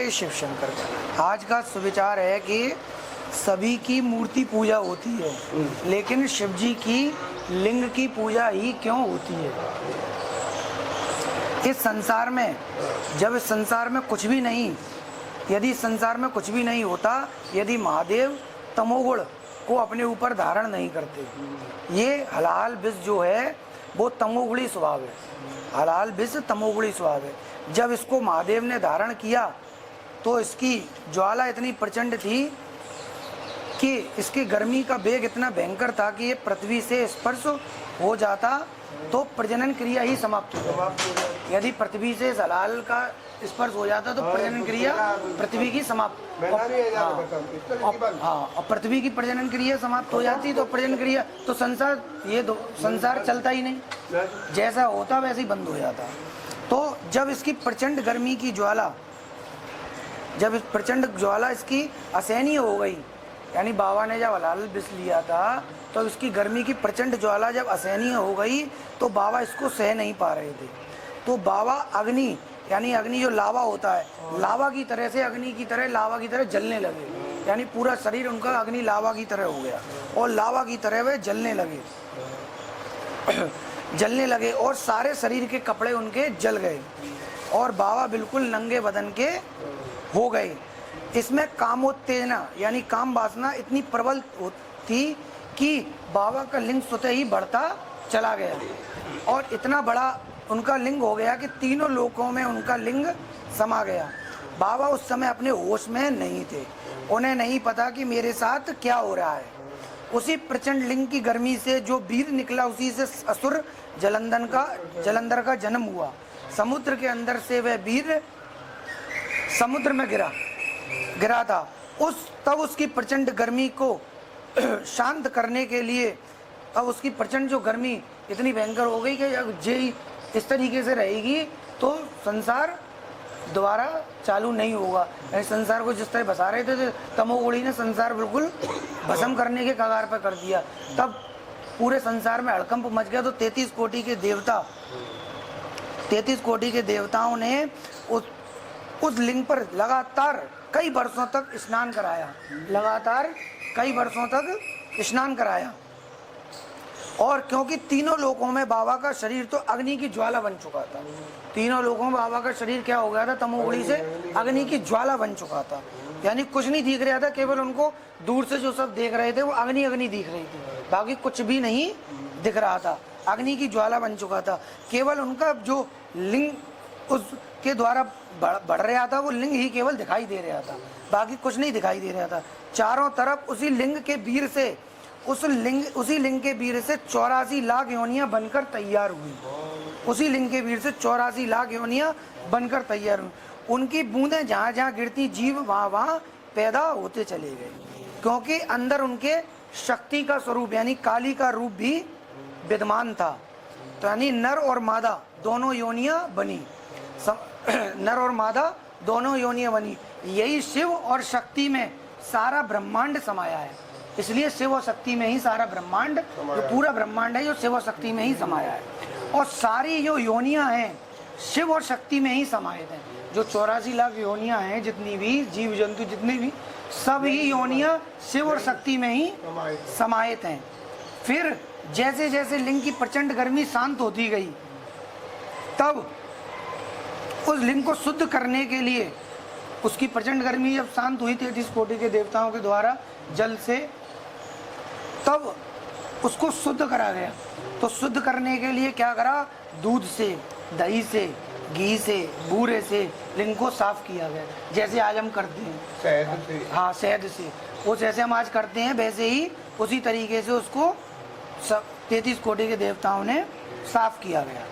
जय शिव शंकर का। आज का सुविचार है कि सभी की मूर्ति पूजा होती है, लेकिन शिव जी की लिंग की पूजा ही क्यों होती है? इस संसार में, जब इस संसार में कुछ भी नहीं, यदि संसार में कुछ भी नहीं होता, यदि महादेव तमोगुण को अपने ऊपर धारण नहीं करते, ये हलाल विष जो है वो तमोगुणी स्वभाव है। हलाल विष तमोगुणी स्वभाव है। जब इसको महादेव ने धारण किया तो इसकी ज्वाला इतनी प्रचंड थी कि इसकी गर्मी का वेग इतना भयंकर था कि ये पृथ्वी से स्पर्श हो जाता तो प्रजनन क्रिया ही समाप्त हो जाती। यदि पृथ्वी से हलाल का स्पर्श हो जाता तो प्रजनन क्रिया पृथ्वी की समाप्त, और पृथ्वी की प्रजनन क्रिया समाप्त हो जाती तो प्रजनन क्रिया तो संसार, ये संसार चलता ही नहीं, जैसा होता वैसे ही बंद हो जाता। तो जब इसकी प्रचंड गर्मी की ज्वाला, जब इस प्रचंड ज्वाला इसकी असहनीय हो गई, यानी बाबा ने जब हलाल विष लिया था तो इसकी गर्मी की प्रचंड ज्वाला जब असहनीय हो गई तो बाबा इसको सह नहीं पा रहे थे। तो बाबा अग्नि, यानी अग्नि जो लावा होता है, लावा की तरह से, अग्नि की तरह, लावा की तरह जलने लगे। यानी पूरा शरीर उनका अग्नि लावा की तरह हो गया और लावा की तरह वे जलने लगे जलने लगे और सारे शरीर के कपड़े उनके जल गए और बाबा बिल्कुल नंगे बदन के हो गए। इसमें कामोत्तेजना यानी काम वासना इतनी प्रबल थी कि बाबा का लिंग स्वतः ही बढ़ता चला गया और इतना बड़ा उनका लिंग हो गया कि तीनों लोकों में उनका लिंग समा गया। बाबा उस समय अपने होश में नहीं थे, उन्हें नहीं पता कि मेरे साथ क्या हो रहा है। उसी प्रचंड लिंग की गर्मी से जो वीर निकला, उसी से असुर जलंधर का जन्म हुआ। समुद्र के अंदर से वह वीर समुद्र में गिरा था। तब उसकी प्रचंड गर्मी को शांत करने के लिए, अब उसकी प्रचंड जो गर्मी इतनी भयंकर हो गई कि जे इस तरीके से रहेगी तो संसार दोबारा चालू नहीं होगा। संसार को जिस तरह बसा रहे थे तमोगुणी ने संसार बिल्कुल भस्म करने के कगार पर कर दिया। तब पूरे संसार में हड़कंप मच गया। तो 33 कोटि के देवताओं ने उस लिंग पर लगातार कई वर्षों तक स्नान कराया। और क्योंकि तीनों लोकों में बाबा का शरीर तो अग्नि की ज्वाला बन चुका था, तीनों लोकों में बाबा का शरीर क्या हो गया था, तमोगुणी से अग्नि की ज्वाला बन चुका था। यानी कुछ नहीं दिख रहा था, केवल उनको दूर से जो सब देख रहे थे वो अग्नि दिख रही थी, बाकी कुछ भी नहीं दिख रहा था। अग्नि की ज्वाला बन चुका था। केवल उनका जो लिंग उसके द्वारा बढ़ रहा था, वो लिंग ही केवल दिखाई दे रहा था, बाकी कुछ नहीं दिखाई दे रहा था। चारों तरफ उसी लिंग के वीर से 84 लाख योनियां बनकर तैयार हुई। उसी लिंग के वीर से 84 लाख योनियां बनकर तैयार हुई। उनकी बूंदें जहाँ जहाँ गिरती, जीव वहाँ वहाँ पैदा होते चले गए, क्योंकि अंदर उनके शक्ति का स्वरूप यानी काली का रूप भी विद्यमान था। तो यानी नर और मादा दोनों योनियां बनी, नर और मादा दोनों योनियां बनी। यही शिव और शक्ति में सारा ब्रह्मांड समाया है। इसलिए शिव और शक्ति में ही सारा ब्रह्मांड, जो पूरा ब्रह्मांड है, जो शिव और शक्ति में ही समाया है। और सारी जो योनियां हैं शिव और शक्ति में ही समाहित हैं। जो 84 लाख योनियां हैं, जितनी भी जीव जंतु जितनी भी, सब ही योनियां शिव और शक्ति में ही समाहित हैं। फिर जैसे जैसे लिंग की प्रचंड गर्मी शांत होती गई, तब उस लिंग को शुद्ध करने के लिए, उसकी प्रचंड गर्मी जब शांत हुई 33 कोटि के देवताओं के द्वारा जल से, तब उसको शुद्ध करा गया। तो शुद्ध करने के लिए क्या करा, दूध से, दही से, घी से, बूरे से लिंग को साफ किया गया। जैसे आज हम करते हैं शहद से, हाँ शहद से, वो जैसे हम आज करते हैं वैसे ही उसी तरीके से उसको 33 कोटि के देवताओं ने साफ किया गया।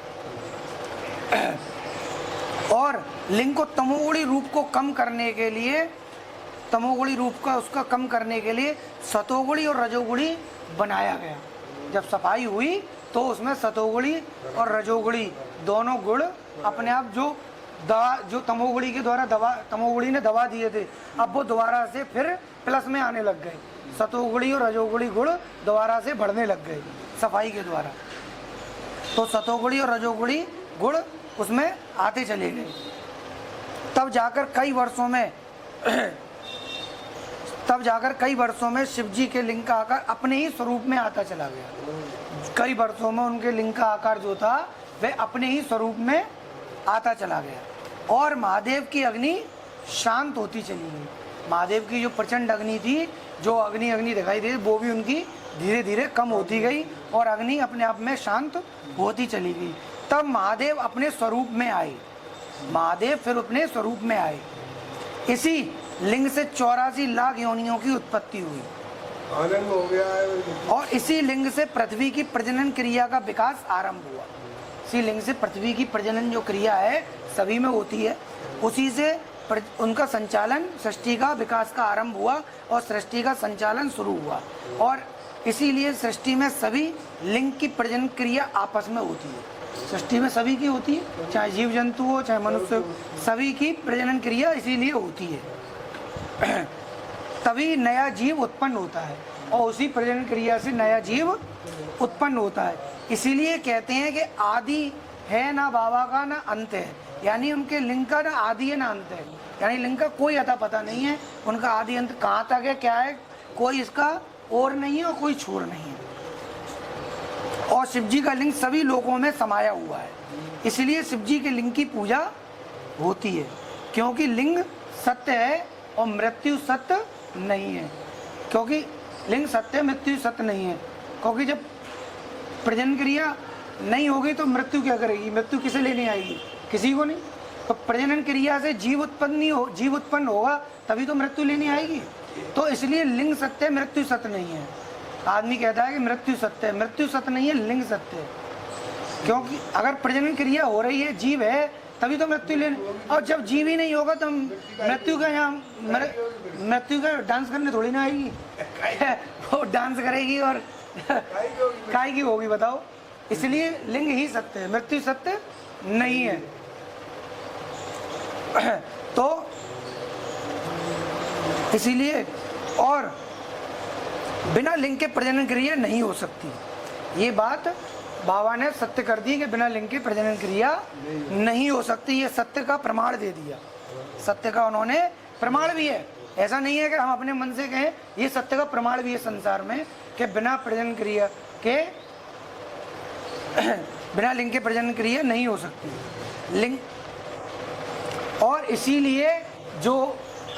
और लिंग को तमोगुणी रूप को कम करने के लिए, तमोगुणी रूप का उसका कम करने के लिए सतोगुणी और रजोगुणी बनाया गया। जब सफाई हुई तो उसमें सतोगुणी और रजोगुणी दोनों गुण अपने आप, जो तमोगुणी के द्वारा तमोगुणी ने दबा दिए थे, अब वो दोबारा से फिर प्लस में आने लग गए। सतोगुणी और रजोगुणी गुण दोबारा से बढ़ने लग गए सफाई के द्वारा। तो सतोगुणी और रजोगुणी गुण उसमें आते चले गए। तब जाकर कई वर्षों में शिव जी के लिंग का आकार अपने ही स्वरूप में आता चला गया। कई वर्षों में उनके लिंग का आकार जो था वह अपने ही स्वरूप में आता चला गया और महादेव की अग्नि शांत होती चली गई। महादेव की जो प्रचंड अग्नि थी, जो अग्नि दिखाई दे, वो भी उनकी धीरे धीरे कम होती गई और अग्नि अपने आप में शांत होती चली गई। तब महादेव अपने स्वरूप में आए। महादेव फिर अपने स्वरूप में आए। इसी लिंग से 84 लाख योनियों की उत्पत्ति हुई आनंद हो गया है। और इसी लिंग से पृथ्वी की प्रजनन क्रिया का विकास आरंभ हुआ। इसी लिंग से पृथ्वी की प्रजनन जो क्रिया है सभी में होती है, उसी से उनका संचालन, सृष्टि का विकास का आरंभ हुआ और सृष्टि का संचालन शुरू हुआ। और इसीलिए सृष्टि में सभी लिंग की प्रजनन क्रिया आपस में होती है। सृष्टि में सभी की होती है, चाहे जीव जंतु हो चाहे मनुष्य, सभी की प्रजनन क्रिया इसीलिए होती है। तभी नया जीव उत्पन्न होता है और उसी प्रजनन क्रिया से नया जीव उत्पन्न होता है। इसीलिए कहते हैं कि आदि है ना बाबा का ना अंत है, यानी उनके लिंग का ना आदि है ना अंत है, यानी लिंग का कोई अता पता नहीं है। उनका आदि अंत कहाँ तक है, क्या है, कोई इसका और नहीं है और कोई छोर नहीं है। और शिव जी का लिंग सभी लोगों में समाया हुआ है। इसलिए शिव जी के लिंग की पूजा होती है, क्योंकि लिंग सत्य है और मृत्यु सत्य नहीं है। क्योंकि लिंग सत्य, मृत्यु सत्य नहीं है। क्योंकि जब प्रजनन क्रिया नहीं होगी तो मृत्यु क्या करेगी? मृत्यु किसे लेने आएगी? किसी को नहीं। तो प्रजनन क्रिया से जीव उत्पन्न होगा तभी तो मृत्यु लेने आएगी। तो इसलिए लिंग सत्य, मृत्यु सत्य नहीं है। आदमी कहता है कि मृत्यु सत्य है, मृत्यु सत्य नहीं है, लिंग सत्य है। क्योंकि अगर प्रजनन क्रिया हो रही है, जीव है, तभी तो मृत्यु लेने, और जब जीव ही नहीं होगा तो मृत्यु का यहाँ मृत्यु का डांस करने थोड़ी ना आएगी। वो डांस करेगी और काय की होगी बताओ। इसलिए लिंग ही सत्य है, मृत्यु सत्य नहीं है। तो इसीलिए और बिना लिंग के प्रजनन क्रिया नहीं हो सकती। ये बात बाबा ने सत्य कर दी कि बिना लिंग के प्रजनन क्रिया नहीं हो सकती। ये सत्य का प्रमाण दे दिया, सत्य का उन्होंने प्रमाण भी है। ऐसा नहीं है कि हम अपने मन से कहें, ये सत्य का प्रमाण भी है संसार में कि बिना प्रजनन क्रिया के बिना लिंग के प्रजनन क्रिया नहीं हो सकती। लिंग, और इसीलिए जो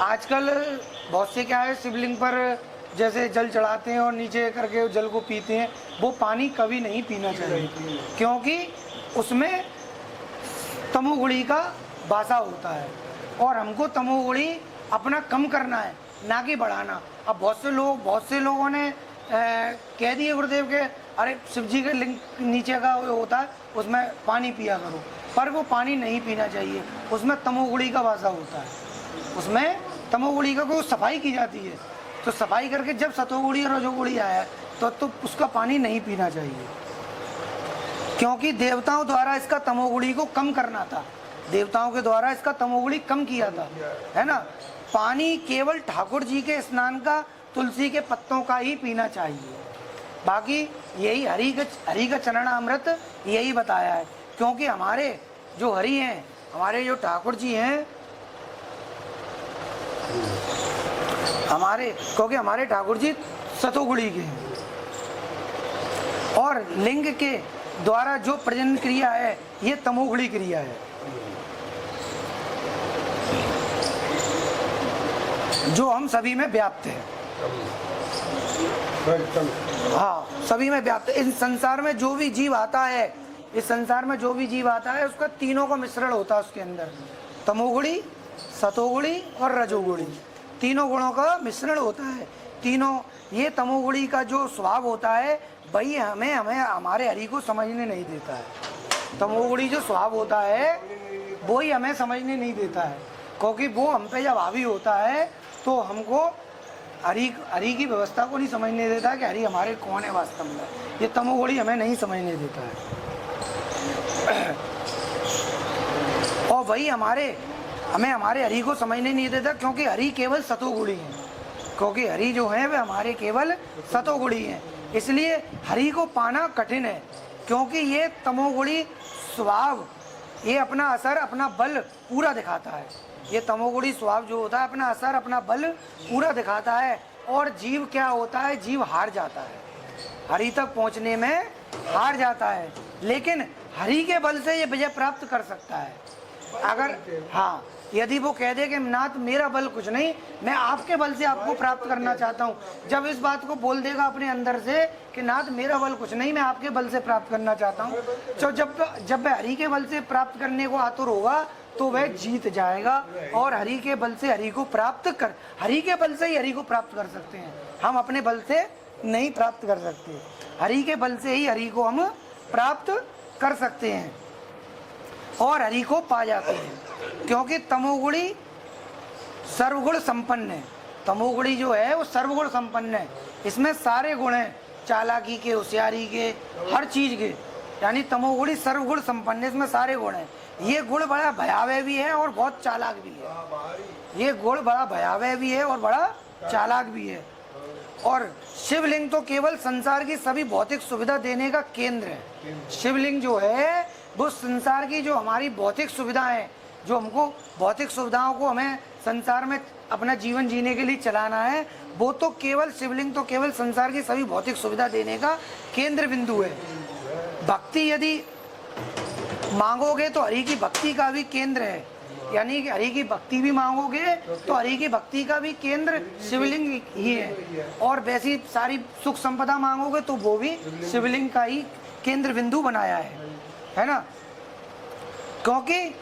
आजकल बहुत से क्या है, शिवलिंग पर जैसे जल चढ़ाते हैं और नीचे करके जल को पीते हैं, वो पानी कभी नहीं पीना चाहिए, क्योंकि उसमें तमोगुणी का वासा होता है। और हमको तमोगुणी अपना कम करना है, ना कि बढ़ाना। अब बहुत से लोगों ने कह दिए गुरुदेव के, अरे शिव जी के लिंग नीचे का होता है उसमें पानी पिया करो, पर वो पानी नहीं पीना चाहिए। उसमें तमोगुणी का वासा होता है, उसमें तमोगुणी का कोई सफाई की जाती है। तो सफाई करके जब सतोगुणी और रजोगुणी आया तो उसका पानी नहीं पीना चाहिए, क्योंकि देवताओं द्वारा इसका तमोगुणी को कम करना था। देवताओं के द्वारा इसका तमोगुणी कम किया था, है ना। पानी केवल ठाकुर जी के स्नान का, तुलसी के पत्तों का ही पीना चाहिए। बाकी यही हरि का चरणामृत यही बताया है। क्योंकि हमारे जो हरि हैं, हमारे जो ठाकुर जी हैं, क्योंकि हमारे ठाकुर जी सतोगुणी के हैं, और लिंग के द्वारा जो प्रजनन क्रिया है ये तमोगुणी क्रिया है, जो हम सभी में व्याप्त है। हाँ, सभी में व्याप्त। इस संसार में जो भी जीव आता है, इस संसार में जो भी जीव आता है उसका तीनों का मिश्रण होता है उसके अंदर। तमोगुणी, सतोगुणी और रजोगुणी, तीनों गुणों का मिश्रण होता है। तीनों, ये तमोगुणी का जो स्वभाव होता है वही हमें हमारे हरि को समझने नहीं देता है। तमोगुणी जो स्वभाव होता है वही हमें समझने नहीं देता है, क्योंकि वो हम पे जब हावी होता है तो हमको हरि की व्यवस्था को नहीं समझने देता कि हरि हमारे कौन है वास्तव में। ये तमोगुणी हमें नहीं समझने देता है। और वही हमें हमारे हरि को समझने नहीं देता, क्योंकि हरि केवल सतोगुणी है। क्योंकि हरि जो है वे हमारे केवल सतोगुणी हैं। इसलिए हरि को पाना कठिन है, क्योंकि ये तमोगुणी स्वभाव ये अपना असर, अपना बल पूरा दिखाता है। ये तमोगुणी स्वभाव जो होता है अपना असर अपना बल पूरा दिखाता है, और जीव क्या होता है, जीव हार जाता है, हरि तक पहुंचने में हार जाता है, लेकिन हरि के बल से ये विजय प्राप्त कर सकता है। अगर हाँ, यदि वो कह दे कि नाथ मेरा बल कुछ नहीं, मैं आपके बल से आपको प्राप्त करना चाहता हूँ, जब इस बात को बोल देगा अपने अंदर से कि नाथ मेरा बल कुछ नहीं, मैं आपके बल से प्राप्त करना चाहता हूँ, तो जब वह हरि के बल से प्राप्त करने को आतुर होगा तो वह जीत जाएगा, और हरि के बल से हरि को प्राप्त कर, हरि के बल से ही हरि को प्राप्त कर सकते हैं, हम अपने बल से नहीं प्राप्त कर सकते, हरि के बल से ही हरि को हम प्राप्त कर सकते हैं और हरि को पा जाते हैं। क्योंकि तमोगुणी सर्वगुण संपन्न है, तमोगुणी जो है वो सर्वगुण संपन्न है, इसमें सारे गुण हैं, चालाकी के, होशियारी के, हर चीज के, यानी तमोगुणी सर्वगुण संपन्न है, इसमें सारे गुण हैं। ये गुण बड़ा भयावह भी है और बहुत चालाक भी है, ये गुण बड़ा भयावह भी है और बड़ा चालाक भी है। और शिवलिंग तो केवल संसार की सभी भौतिक सुविधा देने का केंद्र है। शिवलिंग जो है वो संसार की जो हमारी भौतिक सुविधाएं हैं, जो हमको भौतिक सुविधाओं को हमें संसार में अपना जीवन जीने के लिए चलाना है, वो तो केवल शिवलिंग तो केवल संसार की सभी भौतिक सुविधा देने का केंद्र बिंदु है। भक्ति यदि मांगोगे तो हरि की भक्ति का भी केंद्र है, यानी कि हरि की भक्ति भी मांगोगे तो हरि की भक्ति का भी केंद्र शिवलिंग ही है, और वैसी सारी सुख संपदा मांगोगे तो वो भी शिवलिंग का ही केंद्र बिंदु बनाया है ना। क्योंकि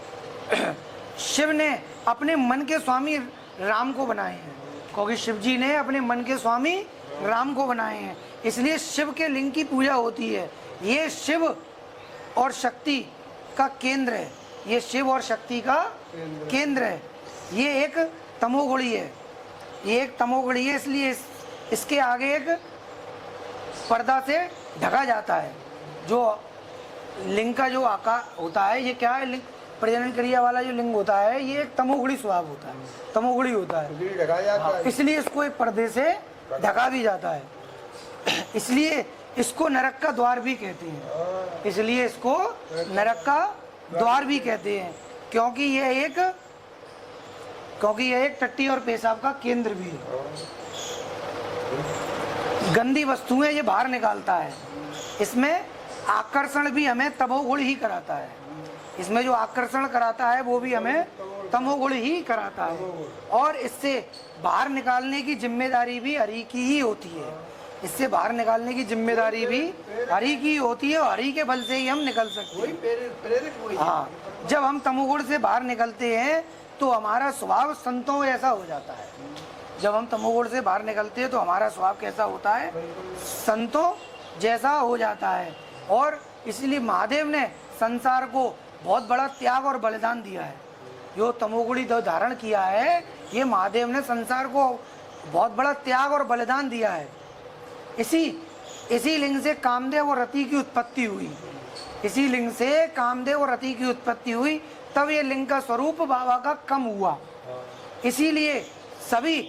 शिव ने अपने मन के स्वामी राम को बनाए हैं, क्योंकि शिव जी ने अपने मन के स्वामी राम को बनाए हैं, इसलिए शिव के लिंग की पूजा होती है। ये शिव और शक्ति का केंद्र है, ये शिव और शक्ति का केंद्र है। ये एक तमोगुणी है, ये एक तमोगुणी है, इसलिए इसके आगे एक पर्दा से ढका जाता है। जो लिंग का जो आकार होता है, ये क्या है, लिंग प्रजनन क्रिया वाला जो लिंग होता है, ये एक तमोगुणी स्वभाव होता है, तमोगुणी होता है, ढका जाता है, इसलिए इसको एक पर्दे से ढका भी जाता है। इसलिए इसको नरक का द्वार भी कहते हैं, इसलिए इसको नरक का द्वार भी कहते हैं, क्योंकि यह एक टट्टी और पेशाब का केंद्र भी है। गंदी वस्तुएं ये बाहर निकालता है, इसमें आकर्षण भी हमें तमोगुण ही कराता है, इसमें जो आकर्षण कराता है वो भी हमें तमोगुण ही कराता है, और इससे बाहर निकालने की जिम्मेदारी भी हरि की ही होती है, इससे बाहर निकालने की जिम्मेदारी भी हरि की होती है, और हरि के बल से ही हम निकल सकते हैं। हाँ, जब हम तमोगुण से बाहर निकलते हैं तो हमारा स्वभाव संतों जैसा हो जाता है। जब हम तमोगुण से बाहर निकलते हैं तो हमारा स्वभाव कैसा होता है, संतों जैसा हो जाता है। और इसलिए महादेव ने संसार को बहुत बड़ा त्याग और बलिदान दिया है, जो तमोगुणी धारण किया है, ये महादेव ने संसार को बहुत बड़ा त्याग और बलिदान दिया है। इसी लिंग से कामदेव और रति की उत्पत्ति हुई, इसी लिंग से कामदेव और रति की उत्पत्ति हुई, तब ये लिंग का स्वरूप बाबा का कम हुआ। इसीलिए सभी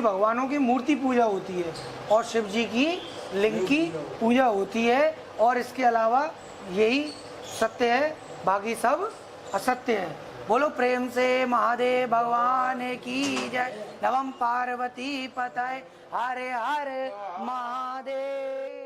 भगवानों की मूर्ति पूजा होती है, और शिव जी की लिंग की पूजा होती है, और इसके अलावा यही सत्य है, बाकी सब असत्य है। बोलो प्रेम से महादेव भगवान की जय। नमः पार्वती पतये हरे हरे महादेव।